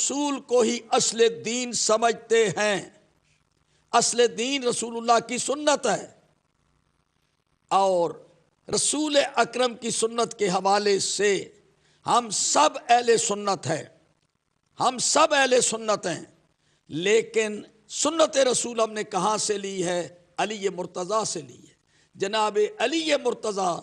رسول کو ہی اصل دین سمجھتے ہیں۔ اصل دین رسول اللہ کی سنت ہے، اور رسول اکرم کی سنت کے حوالے سے ہم سب اہل سنت ہیں، ہم سب اہل سنت ہیں۔ لیکن سنت رسول ہم نے کہاں سے لی ہے؟ علی مرتضیٰ سے لی ہے۔ جناب علی مرتضیٰ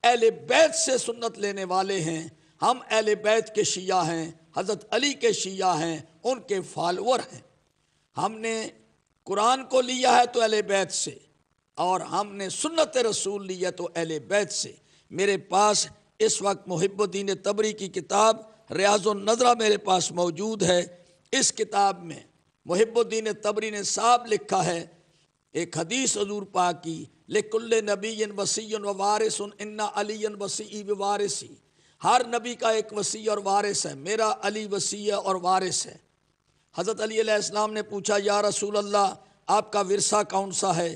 اہل بیت سے سنت لینے والے ہیں، ہم اہل بیت کے شیعہ ہیں، حضرت علی کے شیعہ ہیں، ان کے فالور ہیں۔ ہم نے قرآن کو لیا ہے تو اہل بیت سے، اور ہم نے سنت رسول لیا تو اہل بیت سے۔ میرے پاس اس وقت محب الدین تبری کی کتاب ریاض النظرہ میرے پاس موجود ہے۔ اس کتاب میں محب الدین تبری نے صاحب لکھا ہے ایک حدیث حضور پاک کی، لکل نبی وصی و وارث ان علی وصی و وارثی، ہر نبی کا ایک وصی اور وارث ہے، میرا علی وصی اور وارث ہے۔ حضرت علی علیہ السلام نے پوچھا یا رسول اللہ آپ کا ورثہ کون سا ہے؟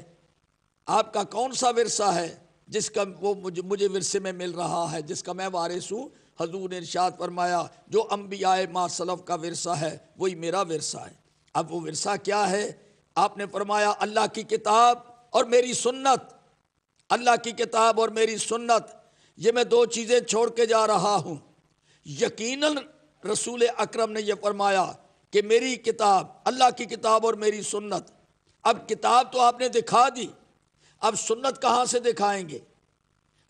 آپ کا کون سا ورثہ ہے جس کا وہ مجھے ورثے میں مل رہا ہے، جس کا میں وارث ہوں؟ حضور نے ارشاد فرمایا جو انبیاء ما سلف کا ورثہ ہے وہی میرا ورثہ ہے۔ اب وہ ورثہ کیا ہے؟ آپ نے فرمایا اللہ کی کتاب اور میری سنت۔ اللہ کی کتاب اور میری سنت، یہ میں دو چیزیں چھوڑ کے جا رہا ہوں۔ یقیناً رسول اکرم نے یہ فرمایا کہ میری کتاب، اللہ کی کتاب اور میری سنت۔ اب کتاب تو آپ نے دکھا دی، اب سنت کہاں سے دکھائیں گے؟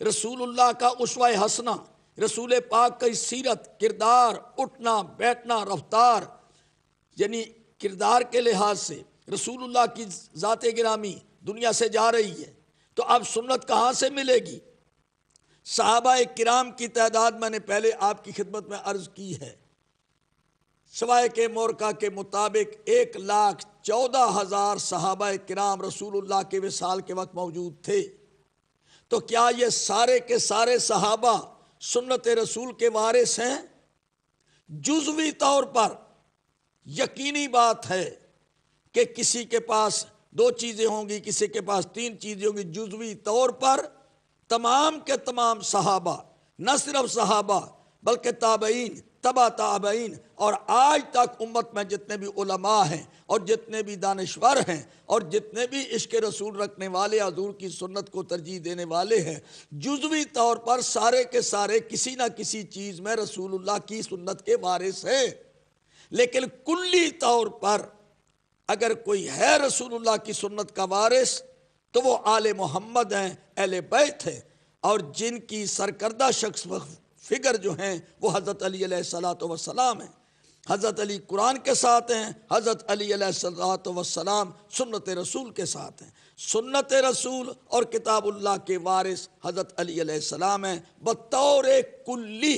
رسول اللہ کا اسوہ حسنہ، رسول پاک کی سیرت، کردار، اٹھنا بیٹھنا، رفتار، یعنی کردار کے لحاظ سے رسول اللہ کی ذات گرامی دنیا سے جا رہی ہے، تو اب سنت کہاں سے ملے گی؟ صحابہ کرام کی تعداد میں نے پہلے آپ کی خدمت میں عرض کی ہے، سوائے کے مورکہ کے مطابق 1,14,000 صحابہ کرام رسول اللہ کے وصال کے وقت موجود تھے۔ تو کیا یہ سارے کے سارے صحابہ سنت رسول کے وارث ہیں؟ جزوی طور پر یقینی بات ہے کہ کسی کے پاس 2 چیزیں ہوں گی، کسی کے پاس 3 چیزیں ہوں گی۔ جزوی طور پر تمام کے تمام صحابہ، نہ صرف صحابہ بلکہ تابعین، تبع تابعین، اور آج تک امت میں جتنے بھی علماء ہیں اور جتنے بھی دانشور ہیں اور جتنے بھی عشق رسول رکھنے والے، حضور کی سنت کو ترجیح دینے والے ہیں، جزوی طور پر سارے کے سارے کسی نہ کسی چیز میں رسول اللہ کی سنت کے وارث ہیں۔ لیکن کلی طور پر اگر کوئی ہے رسول اللہ کی سنت کا وارث تو وہ آل محمد ہیں، اہل بیت ہیں، اور جن کی سرکردہ شخص فگر جو ہیں وہ حضرت علی علیہ السلام ہیں۔ حضرت علی قرآن کے ساتھ ہیں، حضرت علی علیہ السلام سنت رسول کے ساتھ ہیں۔ سنت رسول اور کتاب اللہ کے وارث حضرت علی علیہ السلام ہیں بطور کلی۔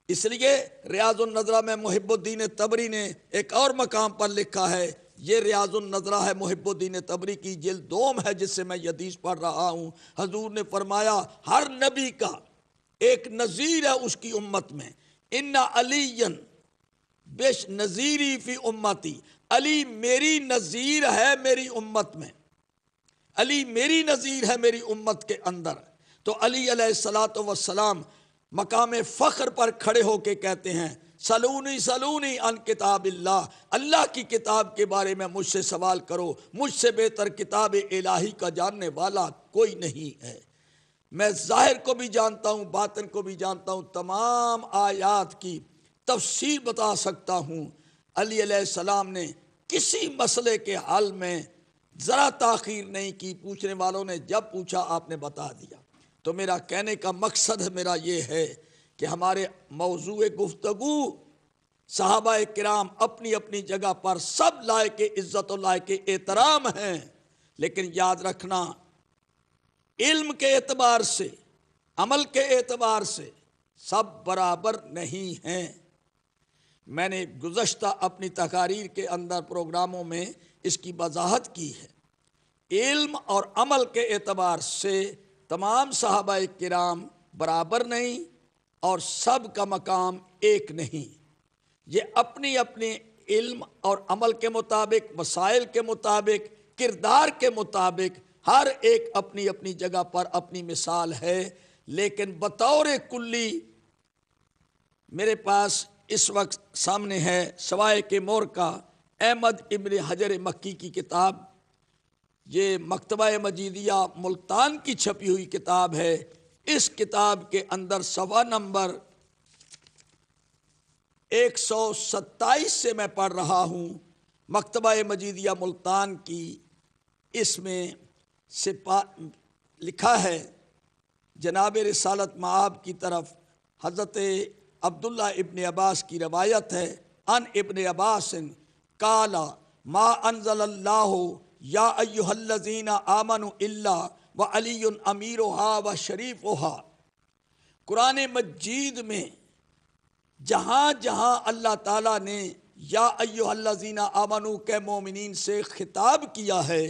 اس لیے ریاض النظرہ میں محب الدین تبری نے ایک اور مقام پر لکھا ہے، یہ ریاض النظرہ ہے محب الدین تبری کی جلد 2 ہے جس سے میں یہ حدیث پڑھ رہا ہوں۔ حضور نے فرمایا ہر نبی کا ایک نذیر ہے اس کی امت میں، ان علی بیش نذیری فی امتی، علی میری نذیر ہے میری امت میں، علی میری نذیر ہے میری امت کے اندر۔ تو علی علیہ السلام مقام فخر پر کھڑے ہو کے کہتے ہیں سلونی سلونی عن کتاب اللہ، اللہ کی کتاب کے بارے میں مجھ سے سوال کرو، مجھ سے بہتر کتاب الہی کا جاننے والا کوئی نہیں ہے۔ میں ظاہر کو بھی جانتا ہوں، باطن کو بھی جانتا ہوں، تمام آیات کی تفسیر بتا سکتا ہوں۔ علی علیہ السلام نے کسی مسئلے کے حل میں ذرا تاخیر نہیں کی، پوچھنے والوں نے جب پوچھا آپ نے بتا دیا۔ تو میرا کہنے کا مقصد میرا یہ ہے کہ ہمارے موضوع گفتگو صحابہ کرام اپنی اپنی جگہ پر سب لائق عزت و لائق احترام ہیں، لیکن یاد رکھنا علم کے اعتبار سے، عمل کے اعتبار سے سب برابر نہیں ہیں۔ میں نے گزشتہ اپنی تقاریر کے اندر پروگراموں میں اس کی وضاحت کی ہے، علم اور عمل کے اعتبار سے تمام صحابہ کرام برابر نہیں اور سب کا مقام ایک نہیں۔ یہ اپنی اپنی علم اور عمل کے مطابق، مسائل کے مطابق، کردار کے مطابق ہر ایک اپنی اپنی جگہ پر اپنی مثال ہے، لیکن بطور کلی میرے پاس اس وقت سامنے ہے سوائے کے مور کا احمد ابن حجر مکی کی کتاب، یہ مکتبہ مجیدیہ ملتان کی چھپی ہوئی کتاب ہے۔ اس کتاب کے اندر صفحہ نمبر 127 سے میں پڑھ رہا ہوں، مکتبہ مجیدیہ ملتان کی، اس میں لکھا ہے جناب رسالت مآب کی طرف حضرت عبداللہ ابن عباس کی روایت ہے، ان ابن عباس قال ما انزل اللہ یا ایہا الذین آمنوا الا وعلی امیرها وشریفها۔ قرآن مجید میں جہاں جہاں اللہ تعالیٰ نے یا ایہا الذین آمنوا کے مومنین سے خطاب کیا ہے،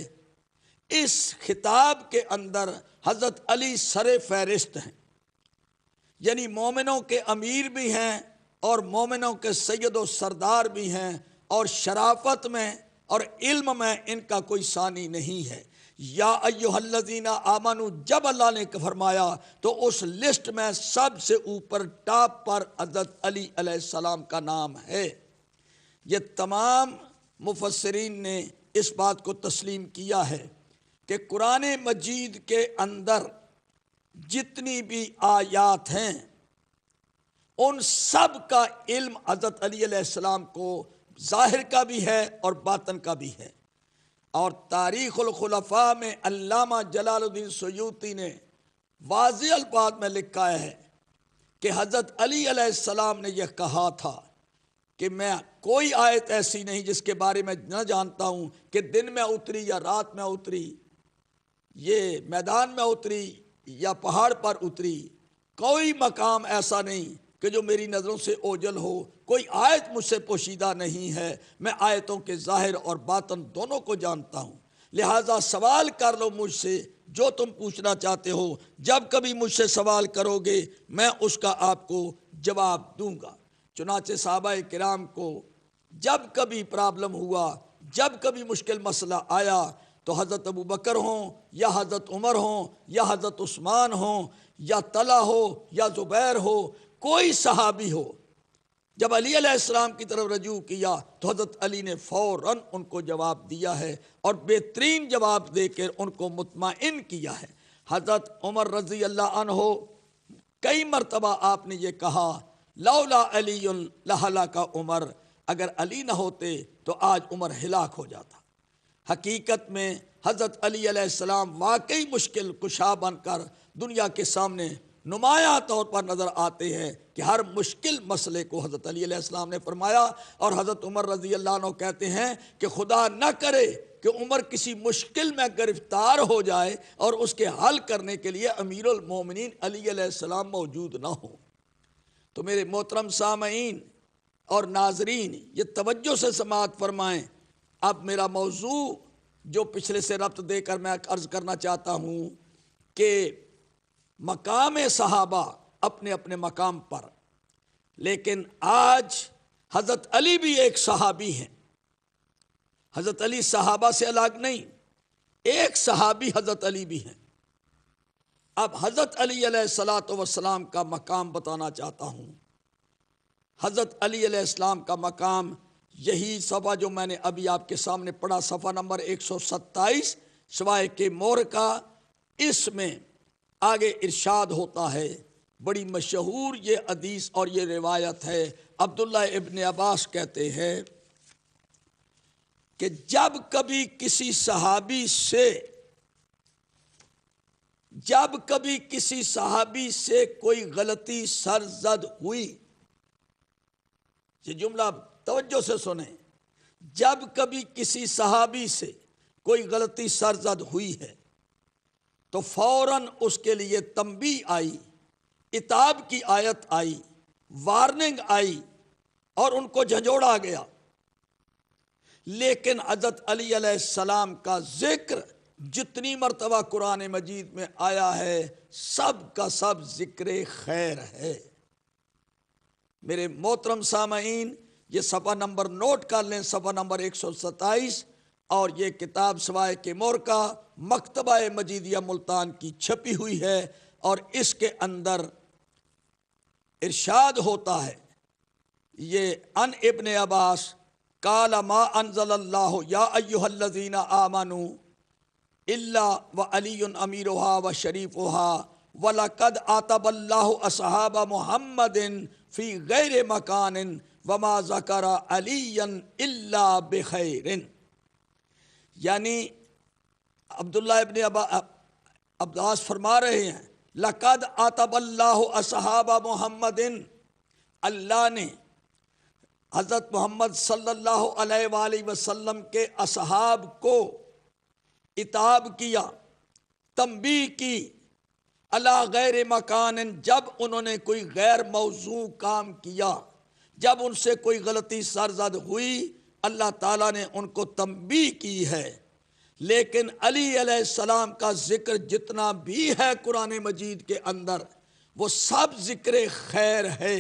اس خطاب کے اندر حضرت علی سر فہرست ہیں، یعنی مومنوں کے امیر بھی ہیں اور مومنوں کے سید و سردار بھی ہیں، اور شرافت میں اور علم میں ان کا کوئی ثانی نہیں ہے۔ یا ایہا الذین آمنوا جب اللہ نے فرمایا تو اس لسٹ میں سب سے اوپر ٹاپ پر حضرت علی علیہ السلام کا نام ہے۔ یہ تمام مفسرین نے اس بات کو تسلیم کیا ہے کہ قرآن مجید کے اندر جتنی بھی آیات ہیں ان سب کا علم حضرت علی علیہ السلام کو ظاہر کا بھی ہے اور باطن کا بھی ہے۔ اور تاریخ الخلفاء میں علامہ جلال الدین سیوطی نے واضح الفاظ میں لکھا ہے کہ حضرت علی علیہ السلام نے یہ کہا تھا کہ میں کوئی آیت ایسی نہیں جس کے بارے میں نہ جانتا ہوں کہ دن میں اتری یا رات میں اتری، یہ میدان میں اتری یا پہاڑ پر اتری، کوئی مقام ایسا نہیں کہ جو میری نظروں سے اوجھل ہو، کوئی آیت مجھ سے پوشیدہ نہیں ہے، میں آیتوں کے ظاہر اور باطن دونوں کو جانتا ہوں، لہٰذا سوال کر لو مجھ سے جو تم پوچھنا چاہتے ہو، جب کبھی مجھ سے سوال کرو گے میں اس کا آپ کو جواب دوں گا۔ چنانچہ صحابہ کرام کو جب کبھی پرابلم ہوا، جب کبھی مشکل مسئلہ آیا تو حضرت ابو بکر ہوں یا حضرت عمر ہوں یا حضرت عثمان ہوں یا طلحہ ہو یا زبیر ہو، کوئی صحابی ہو، جب علی علیہ السلام کی طرف رجوع کیا تو حضرت علی نے فوراً ان کو جواب دیا ہے اور بہترین جواب دے کر ان کو مطمئن کیا ہے۔ حضرت عمر رضی اللہ عنہ کئی مرتبہ آپ نے یہ کہا لولا علی لہلک عمر، اگر علی نہ ہوتے تو آج عمر ہلاک ہو جاتا۔ حقیقت میں حضرت علی علیہ السلام واقعی مشکل کشا بن کر دنیا کے سامنے نمایاں طور پر نظر آتے ہیں کہ ہر مشکل مسئلے کو حضرت علی علیہ السلام نے فرمایا، اور حضرت عمر رضی اللہ عنہ کہتے ہیں کہ خدا نہ کرے کہ عمر کسی مشکل میں گرفتار ہو جائے اور اس کے حل کرنے کے لیے امیر المومنین علی علیہ السلام موجود نہ ہو۔ تو میرے محترم سامعین اور ناظرین یہ توجہ سے سماعت فرمائیں۔ اب میرا موضوع جو پچھلے سے ربط دے کر میں عرض کرنا چاہتا ہوں کہ مقام صحابہ اپنے اپنے مقام پر، لیکن آج حضرت علی بھی ایک صحابی ہیں۔ حضرت علی صحابہ سے الگ نہیں، ایک صحابی حضرت علی بھی ہیں۔ اب حضرت علی علیہ السلام کا مقام بتانا چاہتا ہوں۔ حضرت علی علیہ السلام کا مقام یہی صفحہ جو میں نے ابھی آپ کے سامنے پڑھا، صفحہ نمبر 127 سوائے کے مور کا، اس میں آگے ارشاد ہوتا ہے، بڑی مشہور یہ حدیث اور یہ روایت ہے۔ عبداللہ ابن عباس کہتے ہیں کہ جب کبھی کسی صحابی سے کوئی غلطی سرزد ہوئی، یہ جملہ توجہ سے سنیں، جب کبھی کسی صحابی سے کوئی غلطی سرزد ہوئی ہے تو فوراً اس کے لیے تنبیہ آئی، عتاب کی آیت آئی، وارننگ آئی اور ان کو جھنجھوڑا گیا، لیکن حضرت علی علیہ السلام کا ذکر جتنی مرتبہ قرآن مجید میں آیا ہے سب کا سب ذکر خیر ہے۔ میرے محترم سامعین یہ صفحہ نمبر نوٹ کر لیں، صفحہ نمبر 127، اور یہ کتاب سوائے کے مور کا مکتبہ مجیدیہ ملتان کی چھپی ہوئی ہے، اور اس کے اندر ارشاد ہوتا ہے یہ ان ابن عباس قال ما انزل اللہ یا ایھا الذین آمنوا الا وعلی امیرها وشریفها وَلَقَدْ آتَبَ اللَّهُ أَصْحَابَ مُحَمَّدٍ فِي غَيْرِ مَكَانٍ وَمَا ذَكَرَ عَلِيًّا إِلَّا بِخَيْرٍ. یعنی عبداللہ ابن عباس فرما رہے ہیں لَقَدْ آتَبَ اللَّهُ أَصْحَابَ مُحَمَّدٍ، اللہ نے حضرت محمد صلی اللہ علیہ وآلہ وسلم کے اصحاب کو عتاب کیا، تنبیہ کی، اللہ غیر مکان، جب انہوں نے کوئی غیر موضوع کام کیا، جب ان سے کوئی غلطی سرزد ہوئی اللہ تعالیٰ نے ان کو تنبیہ کی ہے. لیکن علی علیہ السلام کا ذکر جتنا بھی ہے قرآن مجید کے اندر وہ سب ذکر خیر ہے،